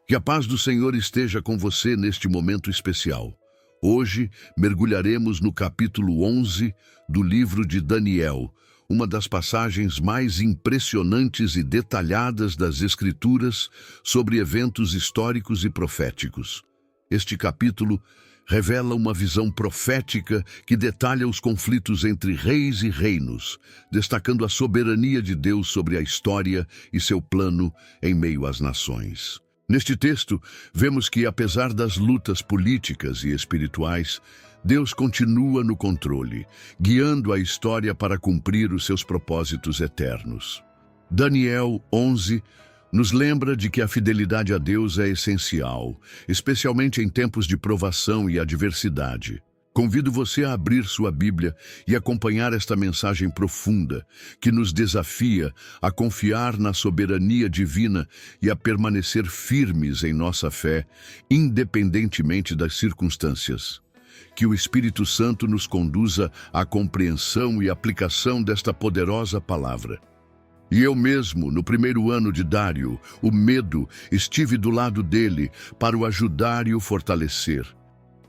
Que a paz do Senhor esteja com você neste momento especial. Hoje mergulharemos no capítulo 11 do livro de Daniel, uma das passagens mais impressionantes e detalhadas das Escrituras sobre eventos históricos e proféticos. Este capítulo revela uma visão profética que detalha os conflitos entre reis e reinos, destacando a soberania de Deus sobre a história e seu plano em meio às nações. Neste texto, vemos que, apesar das lutas políticas e espirituais, Deus continua no controle, guiando a história para cumprir os seus propósitos eternos. Daniel 11 nos lembra de que a fidelidade a Deus é essencial, especialmente em tempos de provação e adversidade. Convido você a abrir sua Bíblia e acompanhar esta mensagem profunda, que nos desafia a confiar na soberania divina e a permanecer firmes em nossa fé, independentemente das circunstâncias. Que o Espírito Santo nos conduza à compreensão e aplicação desta poderosa palavra. E eu mesmo, no primeiro ano de Dário, o medo, estive do lado dele para o ajudar e o fortalecer.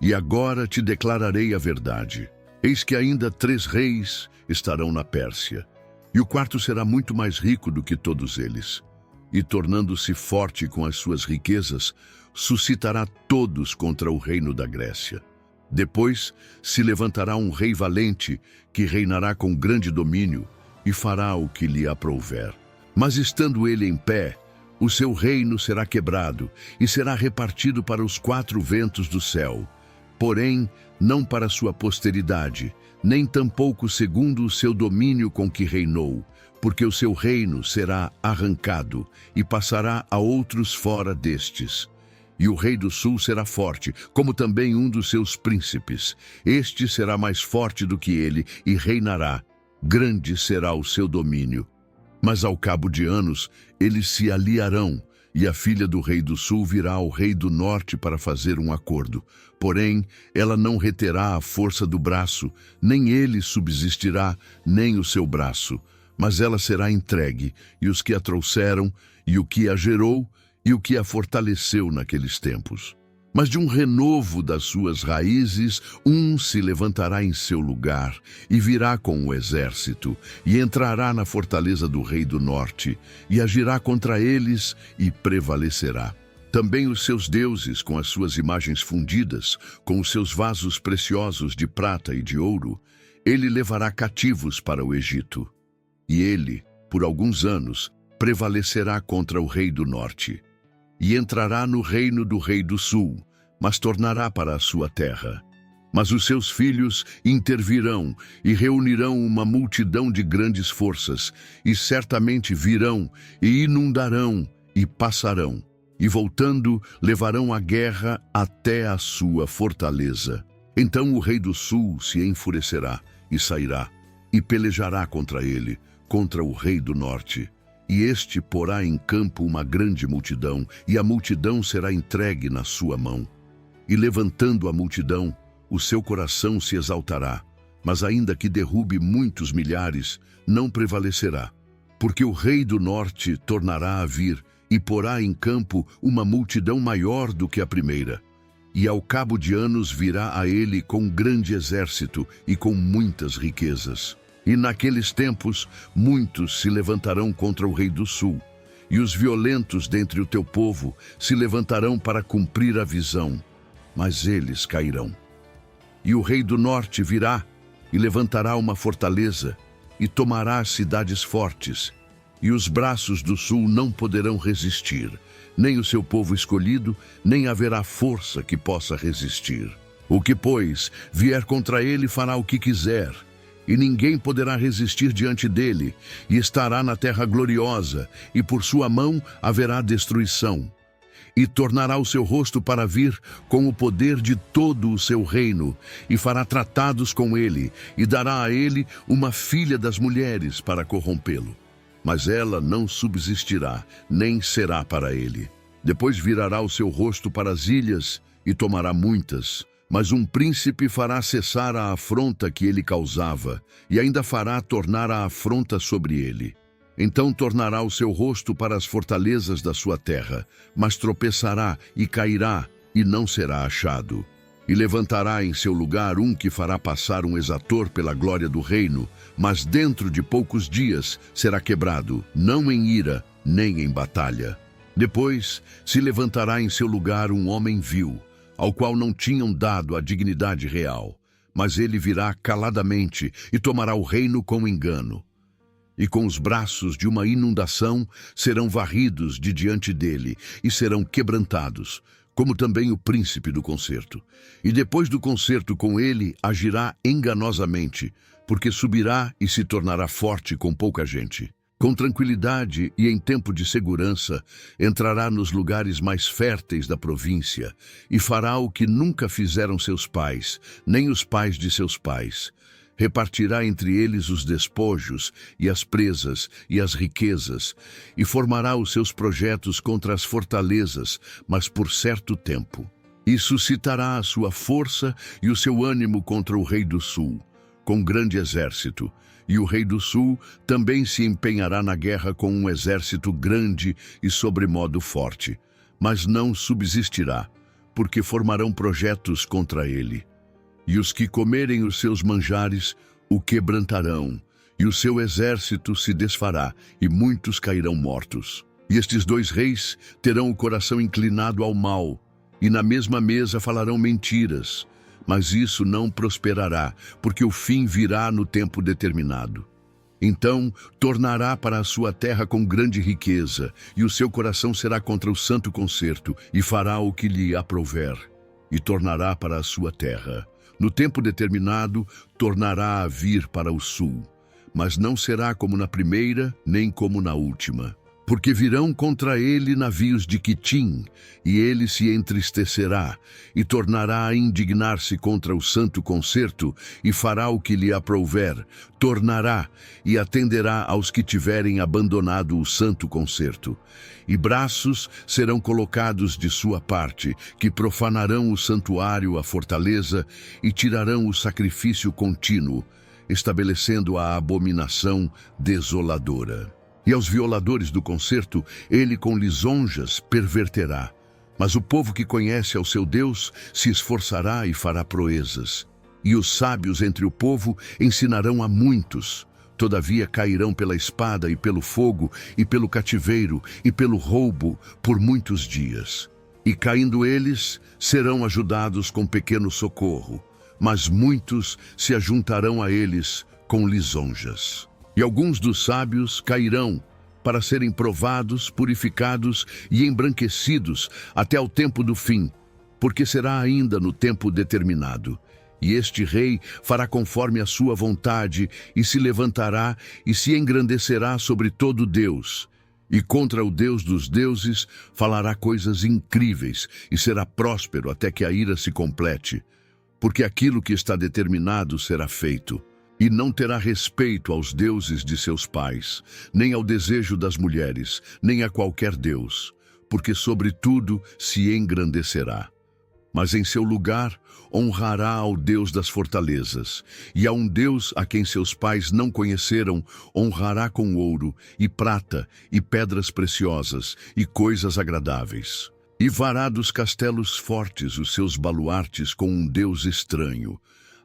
E agora te declararei a verdade. Eis que ainda 3 reis estarão na Pérsia, e o quarto será muito mais rico do que todos eles. E tornando-se forte com as suas riquezas, suscitará todos contra o reino da Grécia. Depois se levantará um rei valente, que reinará com grande domínio, e fará o que lhe aprouver. Mas estando ele em pé, o seu reino será quebrado, e será repartido para os 4 ventos do céu. Porém, não para sua posteridade, nem tampouco segundo o seu domínio com que reinou, porque o seu reino será arrancado e passará a outros fora destes. E o rei do sul será forte, como também um dos seus príncipes. Este será mais forte do que ele e reinará. Grande será o seu domínio. Mas ao cabo de anos, eles se aliarão, e a filha do rei do sul virá ao rei do norte para fazer um acordo. Porém, ela não reterá a força do braço, nem ele subsistirá, nem o seu braço. Mas ela será entregue, e os que a trouxeram, e o que a gerou, e o que a fortaleceu naqueles tempos. Mas de um renovo das suas raízes, um se levantará em seu lugar, e virá com o exército, e entrará na fortaleza do rei do norte, e agirá contra eles, e prevalecerá. Também os seus deuses, com as suas imagens fundidas, com os seus vasos preciosos de prata e de ouro, ele levará cativos para o Egito. E ele, por alguns anos, prevalecerá contra o rei do norte. E entrará no reino do rei do sul, mas tornará para a sua terra. Mas os seus filhos intervirão e reunirão uma multidão de grandes forças, e certamente virão e inundarão e passarão, e voltando levarão a guerra até a sua fortaleza. Então o rei do sul se enfurecerá e sairá, e pelejará contra ele, contra o rei do norte. E este porá em campo uma grande multidão, e a multidão será entregue na sua mão. E levantando a multidão, o seu coração se exaltará, mas ainda que derrube muitos milhares, não prevalecerá. Porque o rei do norte tornará a vir, e porá em campo uma multidão maior do que a primeira. E ao cabo de anos virá a ele com grande exército e com muitas riquezas. E naqueles tempos, muitos se levantarão contra o rei do sul, e os violentos dentre o teu povo se levantarão para cumprir a visão, mas eles cairão. E o rei do norte virá, e levantará uma fortaleza, e tomará cidades fortes, e os braços do sul não poderão resistir, nem o seu povo escolhido, nem haverá força que possa resistir. O que, pois, vier contra ele fará o que quiser, e ninguém poderá resistir diante dele, e estará na terra gloriosa, e por sua mão haverá destruição. E tornará o seu rosto para vir com o poder de todo o seu reino, e fará tratados com ele, e dará a ele uma filha das mulheres para corrompê-lo. Mas ela não subsistirá, nem será para ele. Depois virará o seu rosto para as ilhas, e tomará muitas. Mas um príncipe fará cessar a afronta que ele causava, e ainda fará tornar a afronta sobre ele. Então tornará o seu rosto para as fortalezas da sua terra, mas tropeçará e cairá, e não será achado. E levantará em seu lugar um que fará passar um exator pela glória do reino, mas dentro de poucos dias será quebrado, não em ira, nem em batalha. Depois se levantará em seu lugar um homem vil, ao qual não tinham dado a dignidade real, mas ele virá caladamente e tomará o reino com engano. E com os braços de uma inundação serão varridos de diante dele e serão quebrantados, como também o príncipe do concerto. E depois do concerto com ele agirá enganosamente, porque subirá e se tornará forte com pouca gente. Com tranquilidade e em tempo de segurança, entrará nos lugares mais férteis da província e fará o que nunca fizeram seus pais, nem os pais de seus pais. Repartirá entre eles os despojos e as presas e as riquezas, e formará os seus projetos contra as fortalezas, mas por certo tempo. E suscitará a sua força e o seu ânimo contra o rei do sul, com grande exército. E o rei do sul também se empenhará na guerra com um exército grande e sobremodo forte, mas não subsistirá, porque formarão projetos contra ele. E os que comerem os seus manjares o quebrantarão, e o seu exército se desfará, e muitos cairão mortos. E estes dois reis terão o coração inclinado ao mal, e na mesma mesa falarão mentiras, mas isso não prosperará, porque o fim virá no tempo determinado. Então tornará para a sua terra com grande riqueza, e o seu coração será contra o santo concerto, e fará o que lhe aprouver, e tornará para a sua terra. No tempo determinado, tornará a vir para o sul, mas não será como na primeira, nem como na última. Porque virão contra ele navios de Quitim, e ele se entristecerá, e tornará a indignar-se contra o santo concerto, e fará o que lhe aprouver, tornará, e atenderá aos que tiverem abandonado o santo concerto. E braços serão colocados de sua parte, que profanarão o santuário, a fortaleza, e tirarão o sacrifício contínuo, estabelecendo a abominação desoladora. E aos violadores do concerto, ele com lisonjas perverterá. Mas o povo que conhece ao seu Deus se esforçará e fará proezas. E os sábios entre o povo ensinarão a muitos. Todavia cairão pela espada e pelo fogo, e pelo cativeiro, e pelo roubo, por muitos dias. E caindo eles, serão ajudados com pequeno socorro, mas muitos se ajuntarão a eles com lisonjas. E alguns dos sábios cairão para serem provados, purificados e embranquecidos até ao tempo do fim, porque será ainda no tempo determinado. E este rei fará conforme a sua vontade, e se levantará e se engrandecerá sobre todo Deus. E contra o Deus dos deuses falará coisas incríveis, e será próspero até que a ira se complete. Porque aquilo que está determinado será feito. E não terá respeito aos deuses de seus pais, nem ao desejo das mulheres, nem a qualquer deus, porque sobre tudo se engrandecerá. Mas em seu lugar honrará ao Deus das fortalezas, e a um Deus a quem seus pais não conheceram honrará com ouro, e prata, e pedras preciosas, e coisas agradáveis. E vará dos castelos fortes os seus baluartes com um Deus estranho.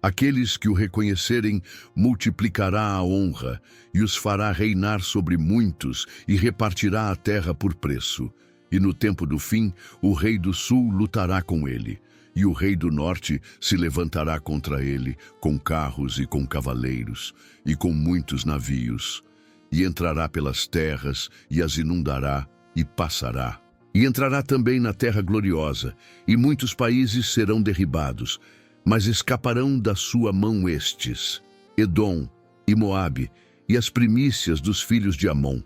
Aqueles que o reconhecerem multiplicará a honra, e os fará reinar sobre muitos, e repartirá a terra por preço. E no tempo do fim, o rei do sul lutará com ele, e o rei do norte se levantará contra ele, com carros e com cavaleiros, e com muitos navios. E entrará pelas terras, e as inundará, e passará. E entrará também na terra gloriosa, e muitos países serão derribados, mas escaparão da sua mão estes, Edom e Moabe, e as primícias dos filhos de Amon.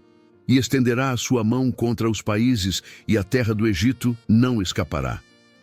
E estenderá a sua mão contra os países, e a terra do Egito não escapará.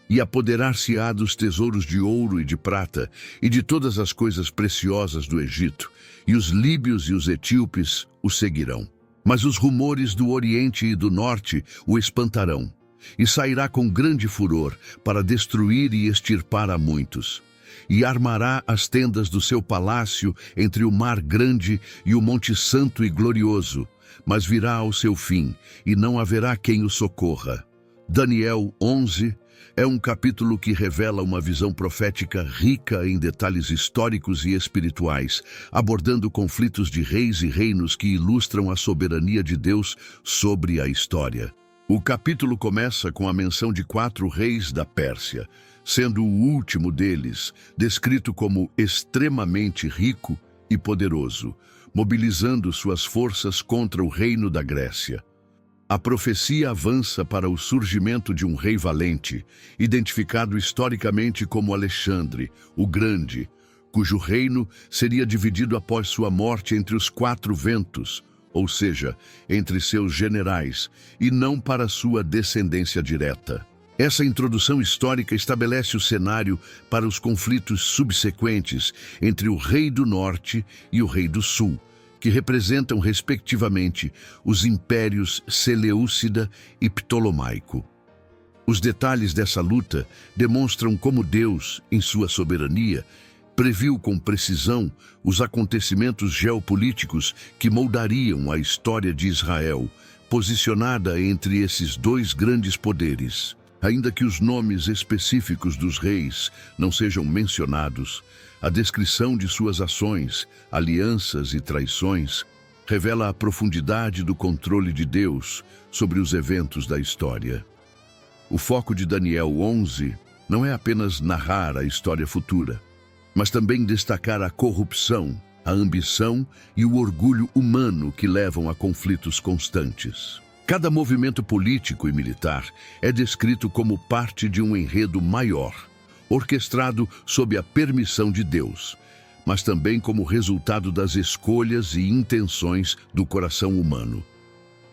E apoderar-se-á dos tesouros de ouro e de prata, e de todas as coisas preciosas do Egito, e os líbios e os etíopes o seguirão. Mas os rumores do Oriente e do Norte o espantarão. E sairá com grande furor para destruir e extirpar a muitos. E armará as tendas do seu palácio entre o mar grande e o monte santo e glorioso, mas virá ao seu fim, e não haverá quem o socorra. Daniel 11 é um capítulo que revela uma visão profética rica em detalhes históricos e espirituais, abordando conflitos de reis e reinos que ilustram a soberania de Deus sobre a história. O capítulo começa com a menção de 4 reis da Pérsia, sendo o último deles descrito como extremamente rico e poderoso, mobilizando suas forças contra o reino da Grécia. A profecia avança para o surgimento de um rei valente, identificado historicamente como Alexandre, o Grande, cujo reino seria dividido após sua morte entre os 4 ventos, ou seja, entre seus generais, e não para sua descendência direta. Essa introdução histórica estabelece o cenário para os conflitos subsequentes entre o rei do norte e o rei do sul, que representam, respectivamente, os impérios Seleucida e Ptolomaico. Os detalhes dessa luta demonstram como Deus, em sua soberania, previu com precisão os acontecimentos geopolíticos que moldariam a história de Israel, posicionada entre esses 2 grandes poderes. Ainda que os nomes específicos dos reis não sejam mencionados, a descrição de suas ações, alianças e traições revela a profundidade do controle de Deus sobre os eventos da história. O foco de Daniel 11 não é apenas narrar a história futura, mas também destacar a corrupção, a ambição e o orgulho humano que levam a conflitos constantes. Cada movimento político e militar é descrito como parte de um enredo maior, orquestrado sob a permissão de Deus, mas também como resultado das escolhas e intenções do coração humano.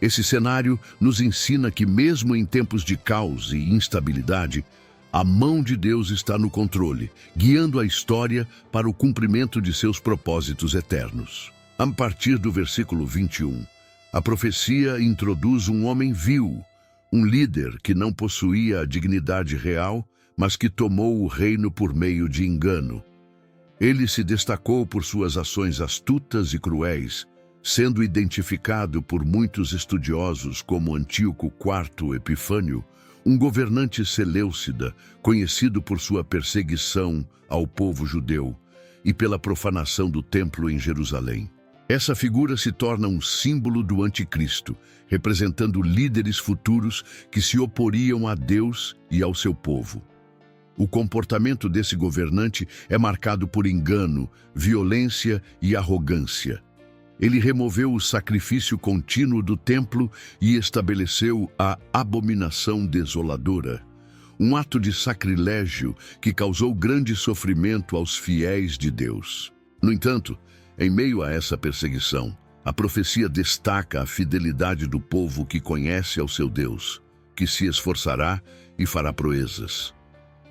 Esse cenário nos ensina que, mesmo em tempos de caos e instabilidade, a mão de Deus está no controle, guiando a história para o cumprimento de seus propósitos eternos. A partir do versículo 21, a profecia introduz um homem vil, um líder que não possuía a dignidade real, mas que tomou o reino por meio de engano. Ele se destacou por suas ações astutas e cruéis, sendo identificado por muitos estudiosos como Antíoco IV Epifânio, um governante seleucida, conhecido por sua perseguição ao povo judeu e pela profanação do templo em Jerusalém. Essa figura se torna um símbolo do anticristo, representando líderes futuros que se oporiam a Deus e ao seu povo. O comportamento desse governante é marcado por engano, violência e arrogância. Ele removeu o sacrifício contínuo do templo e estabeleceu a abominação desoladora, um ato de sacrilégio que causou grande sofrimento aos fiéis de Deus. No entanto, em meio a essa perseguição, a profecia destaca a fidelidade do povo que conhece ao seu Deus, que se esforçará e fará proezas.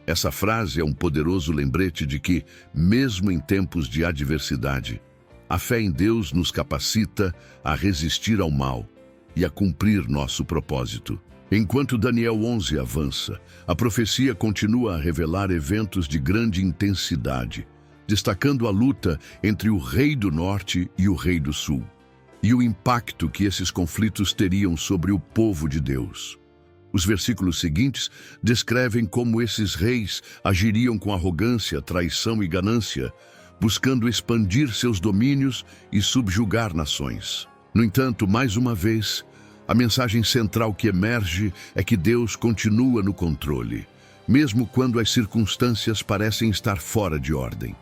Essa frase é um poderoso lembrete de que, mesmo em tempos de adversidade, a fé em Deus nos capacita a resistir ao mal e a cumprir nosso propósito. Enquanto Daniel 11 avança, a profecia continua a revelar eventos de grande intensidade, destacando a luta entre o rei do norte e o rei do sul, e o impacto que esses conflitos teriam sobre o povo de Deus. Os versículos seguintes descrevem como esses reis agiriam com arrogância, traição e ganância, buscando expandir seus domínios e subjugar nações. No entanto, mais uma vez, a mensagem central que emerge é que Deus continua no controle, mesmo quando as circunstâncias parecem estar fora de ordem.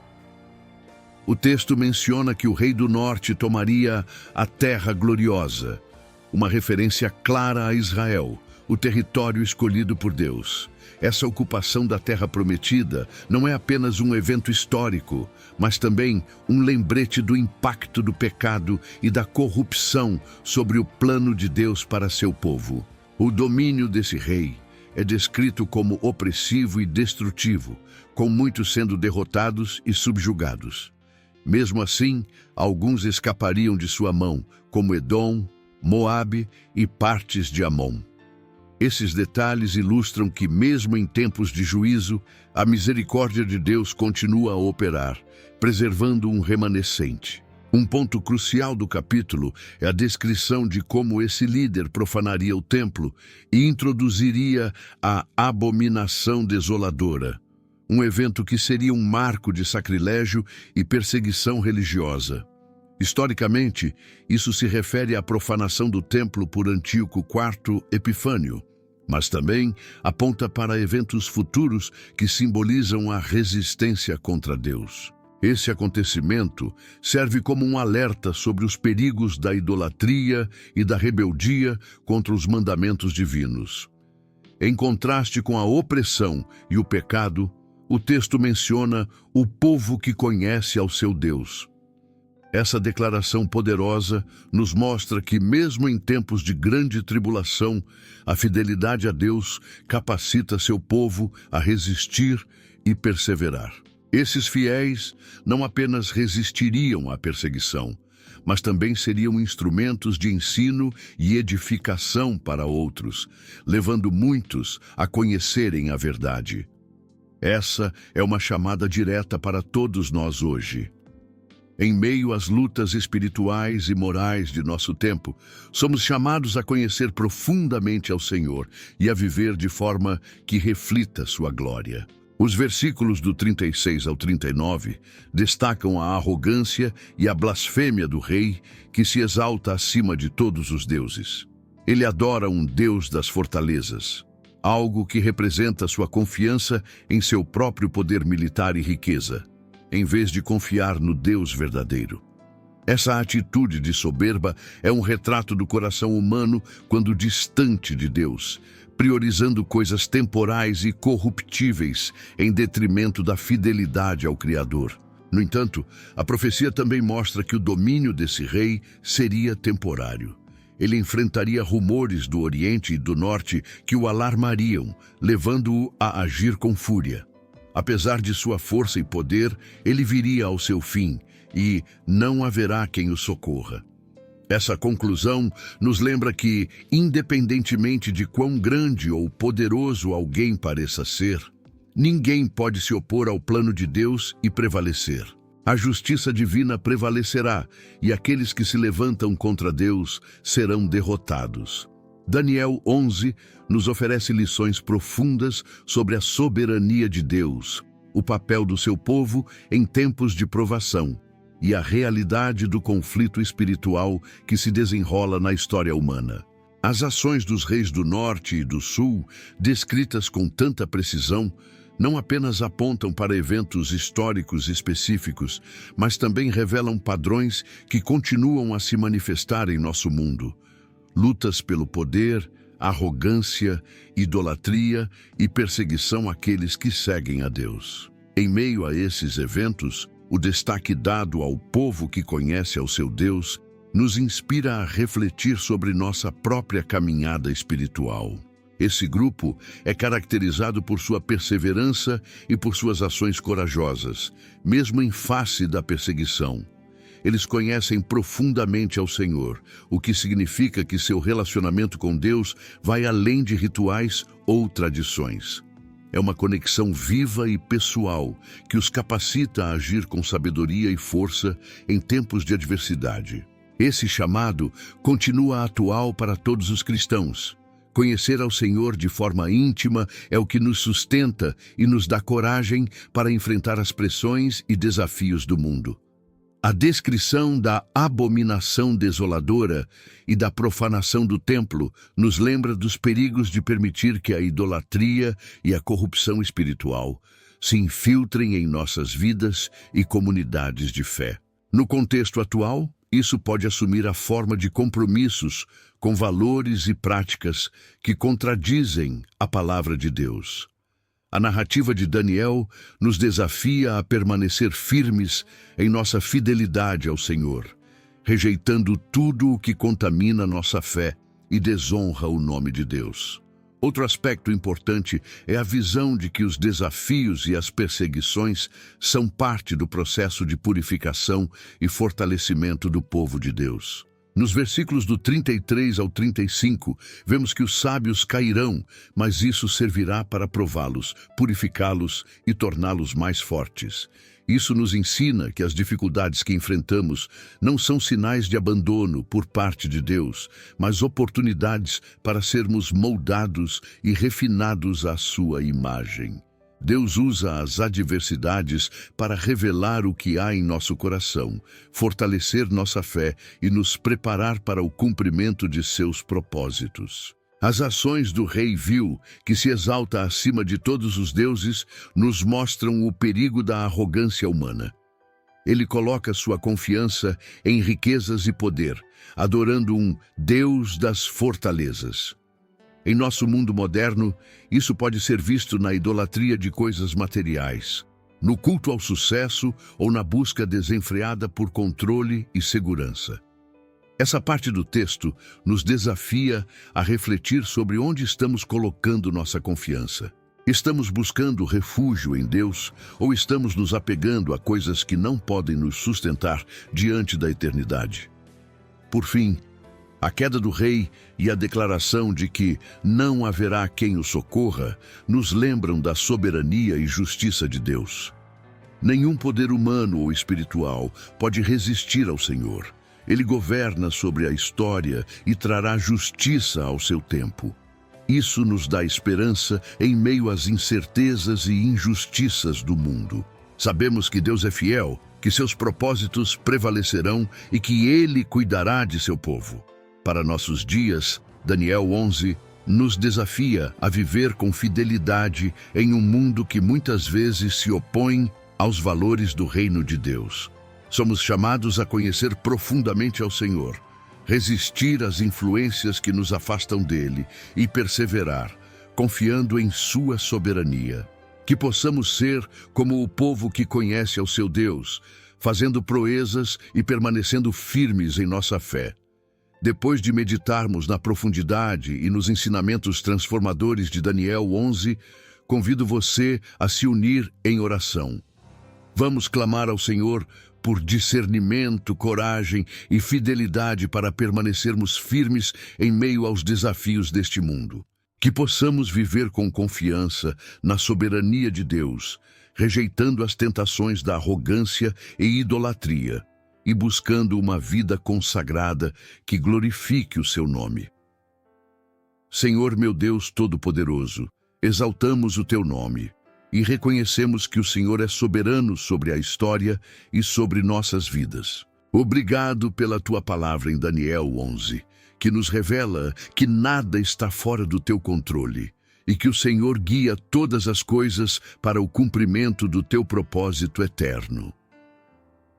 O texto menciona que o rei do norte tomaria a terra gloriosa, uma referência clara a Israel, o território escolhido por Deus. Essa ocupação da terra prometida não é apenas um evento histórico, mas também um lembrete do impacto do pecado e da corrupção sobre o plano de Deus para seu povo. O domínio desse rei é descrito como opressivo e destrutivo, com muitos sendo derrotados e subjugados. Mesmo assim, alguns escapariam de sua mão, como Edom, Moabe e partes de Amon. Esses detalhes ilustram que, mesmo em tempos de juízo, a misericórdia de Deus continua a operar, preservando um remanescente. Um ponto crucial do capítulo é a descrição de como esse líder profanaria o templo e introduziria a abominação desoladora, um evento que seria um marco de sacrilégio e perseguição religiosa. Historicamente, isso se refere à profanação do templo por Antíoco IV Epifânio, mas também aponta para eventos futuros que simbolizam a resistência contra Deus. Esse acontecimento serve como um alerta sobre os perigos da idolatria e da rebeldia contra os mandamentos divinos. Em contraste com a opressão e o pecado, o texto menciona o povo que conhece ao seu Deus. Essa declaração poderosa nos mostra que, mesmo em tempos de grande tribulação, a fidelidade a Deus capacita seu povo a resistir e perseverar. Esses fiéis não apenas resistiriam à perseguição, mas também seriam instrumentos de ensino e edificação para outros, levando muitos a conhecerem a verdade. Essa é uma chamada direta para todos nós hoje. Em meio às lutas espirituais e morais de nosso tempo, somos chamados a conhecer profundamente ao Senhor e a viver de forma que reflita sua glória. Os versículos do 36 ao 39 destacam a arrogância e a blasfêmia do rei que se exalta acima de todos os deuses. Ele adora um Deus das fortalezas, algo que representa sua confiança em seu próprio poder militar e riqueza, em vez de confiar no Deus verdadeiro. Essa atitude de soberba é um retrato do coração humano quando distante de Deus, priorizando coisas temporais e corruptíveis em detrimento da fidelidade ao Criador. No entanto, a profecia também mostra que o domínio desse rei seria temporário. Ele enfrentaria rumores do Oriente e do Norte que o alarmariam, levando-o a agir com fúria. Apesar de sua força e poder, ele viria ao seu fim, e não haverá quem o socorra. Essa conclusão nos lembra que, independentemente de quão grande ou poderoso alguém pareça ser, ninguém pode se opor ao plano de Deus e prevalecer. A justiça divina prevalecerá, e aqueles que se levantam contra Deus serão derrotados. Daniel 11 nos oferece lições profundas sobre a soberania de Deus, o papel do seu povo em tempos de provação e a realidade do conflito espiritual que se desenrola na história humana. As ações dos reis do Norte e do Sul, descritas com tanta precisão, não apenas apontam para eventos históricos específicos, mas também revelam padrões que continuam a se manifestar em nosso mundo. Lutas pelo poder, arrogância, idolatria e perseguição àqueles que seguem a Deus. Em meio a esses eventos, o destaque dado ao povo que conhece ao seu Deus nos inspira a refletir sobre nossa própria caminhada espiritual. Esse grupo é caracterizado por sua perseverança e por suas ações corajosas, mesmo em face da perseguição. Eles conhecem profundamente ao Senhor, o que significa que seu relacionamento com Deus vai além de rituais ou tradições. É uma conexão viva e pessoal que os capacita a agir com sabedoria e força em tempos de adversidade. Esse chamado continua atual para todos os cristãos. Conhecer ao Senhor de forma íntima é o que nos sustenta e nos dá coragem para enfrentar as pressões e desafios do mundo. A descrição da abominação desoladora e da profanação do templo nos lembra dos perigos de permitir que a idolatria e a corrupção espiritual se infiltrem em nossas vidas e comunidades de fé. No contexto atual, isso pode assumir a forma de compromissos com valores e práticas que contradizem a palavra de Deus. A narrativa de Daniel nos desafia a permanecer firmes em nossa fidelidade ao Senhor, rejeitando tudo o que contamina nossa fé e desonra o nome de Deus. Outro aspecto importante é a visão de que os desafios e as perseguições são parte do processo de purificação e fortalecimento do povo de Deus. Nos versículos do 33 ao 35, vemos que os sábios cairão, mas isso servirá para prová-los, purificá-los e torná-los mais fortes. Isso nos ensina que as dificuldades que enfrentamos não são sinais de abandono por parte de Deus, mas oportunidades para sermos moldados e refinados à sua imagem. Deus usa as adversidades para revelar o que há em nosso coração, fortalecer nossa fé e nos preparar para o cumprimento de seus propósitos. As ações do rei Vil, que se exalta acima de todos os deuses, nos mostram o perigo da arrogância humana. Ele coloca sua confiança em riquezas e poder, adorando um Deus das fortalezas. Em nosso mundo moderno, isso pode ser visto na idolatria de coisas materiais, no culto ao sucesso ou na busca desenfreada por controle e segurança. Essa parte do texto nos desafia a refletir sobre onde estamos colocando nossa confiança. Estamos buscando refúgio em Deus ou estamos nos apegando a coisas que não podem nos sustentar diante da eternidade? Por fim, a queda do rei e a declaração de que não haverá quem o socorra nos lembram da soberania e justiça de Deus. Nenhum poder humano ou espiritual pode resistir ao Senhor. Ele governa sobre a história e trará justiça ao seu tempo. Isso nos dá esperança em meio às incertezas e injustiças do mundo. Sabemos que Deus é fiel, que seus propósitos prevalecerão e que Ele cuidará de seu povo. Para nossos dias, Daniel 11 nos desafia a viver com fidelidade em um mundo que muitas vezes se opõe aos valores do reino de Deus. Somos chamados a conhecer profundamente ao Senhor, resistir às influências que nos afastam dele e perseverar, confiando em sua soberania. Que possamos ser como o povo que conhece ao seu Deus, fazendo proezas e permanecendo firmes em nossa fé. Depois de meditarmos na profundidade e nos ensinamentos transformadores de Daniel 11, convido você a se unir em oração. Vamos clamar ao Senhor por discernimento, coragem e fidelidade para permanecermos firmes em meio aos desafios deste mundo. Que possamos viver com confiança na soberania de Deus, rejeitando as tentações da arrogância e idolatria, e buscando uma vida consagrada que glorifique o seu nome. Senhor meu Deus Todo-Poderoso, exaltamos o teu nome e reconhecemos que o Senhor é soberano sobre a história e sobre nossas vidas. Obrigado pela tua palavra em Daniel 11, que nos revela que nada está fora do teu controle e que o Senhor guia todas as coisas para o cumprimento do teu propósito eterno.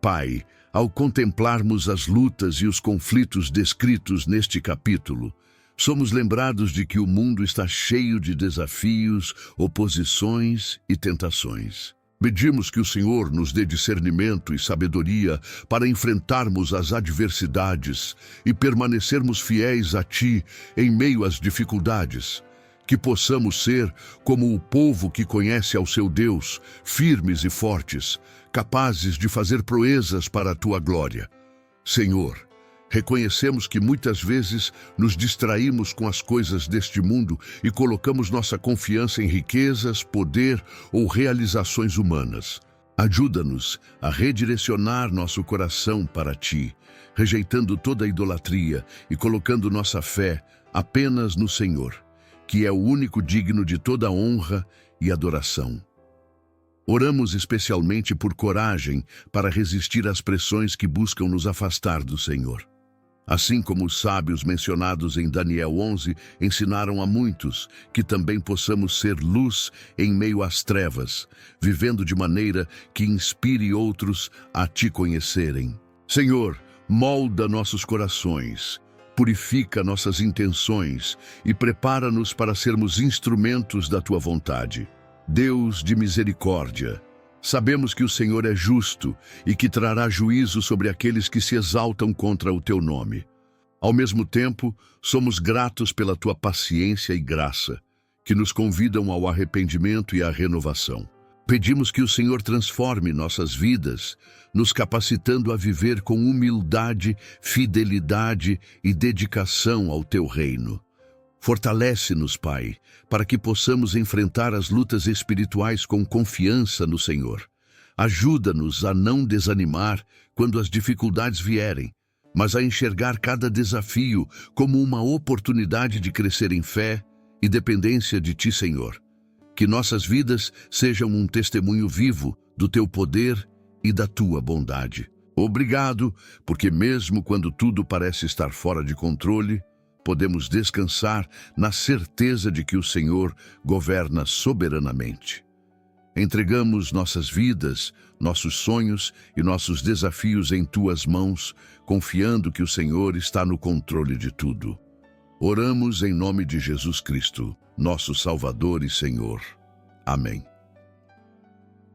Pai, ao contemplarmos as lutas e os conflitos descritos neste capítulo, somos lembrados de que o mundo está cheio de desafios, oposições e tentações. Pedimos que o Senhor nos dê discernimento e sabedoria para enfrentarmos as adversidades e permanecermos fiéis a Ti em meio às dificuldades. Que possamos ser como o povo que conhece ao seu Deus, firmes e fortes, capazes de fazer proezas para a Tua glória. Senhor, reconhecemos que muitas vezes nos distraímos com as coisas deste mundo e colocamos nossa confiança em riquezas, poder ou realizações humanas. Ajuda-nos a redirecionar nosso coração para Ti, rejeitando toda a idolatria e colocando nossa fé apenas no Senhor, que é o único digno de toda honra e adoração. Oramos especialmente por coragem para resistir às pressões que buscam nos afastar do Senhor. Assim como os sábios mencionados em Daniel 11 ensinaram a muitos, que também possamos ser luz em meio às trevas, vivendo de maneira que inspire outros a Te conhecerem. Senhor, molda nossos corações, purifica nossas intenções e prepara-nos para sermos instrumentos da Tua vontade. Deus de misericórdia, sabemos que o Senhor é justo e que trará juízo sobre aqueles que se exaltam contra o Teu nome. Ao mesmo tempo, somos gratos pela Tua paciência e graça, que nos convidam ao arrependimento e à renovação. Pedimos que o Senhor transforme nossas vidas, nos capacitando a viver com humildade, fidelidade e dedicação ao Teu reino. Fortalece-nos, Pai, para que possamos enfrentar as lutas espirituais com confiança no Senhor. Ajuda-nos a não desanimar quando as dificuldades vierem, mas a enxergar cada desafio como uma oportunidade de crescer em fé e dependência de Ti, Senhor. Que nossas vidas sejam um testemunho vivo do Teu poder e da Tua bondade. Obrigado, porque mesmo quando tudo parece estar fora de controle, podemos descansar na certeza de que o Senhor governa soberanamente. Entregamos nossas vidas, nossos sonhos e nossos desafios em Tuas mãos, confiando que o Senhor está no controle de tudo. Oramos em nome de Jesus Cristo, nosso Salvador e Senhor. Amém.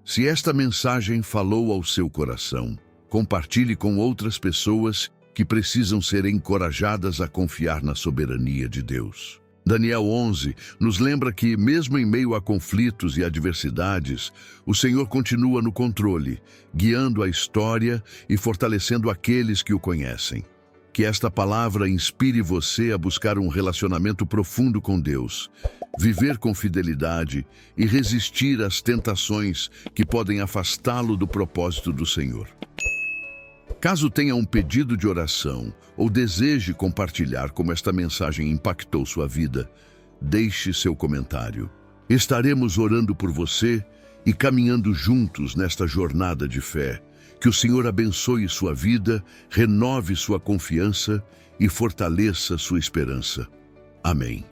Se esta mensagem falou ao seu coração, compartilhe com outras pessoas que precisam ser encorajadas a confiar na soberania de Deus. Daniel 11 nos lembra que, mesmo em meio a conflitos e adversidades, o Senhor continua no controle, guiando a história e fortalecendo aqueles que o conhecem. Que esta palavra inspire você a buscar um relacionamento profundo com Deus, viver com fidelidade e resistir às tentações que podem afastá-lo do propósito do Senhor. Caso tenha um pedido de oração ou deseje compartilhar como esta mensagem impactou sua vida, deixe seu comentário. Estaremos orando por você e caminhando juntos nesta jornada de fé. Que o Senhor abençoe sua vida, renove sua confiança e fortaleça sua esperança. Amém.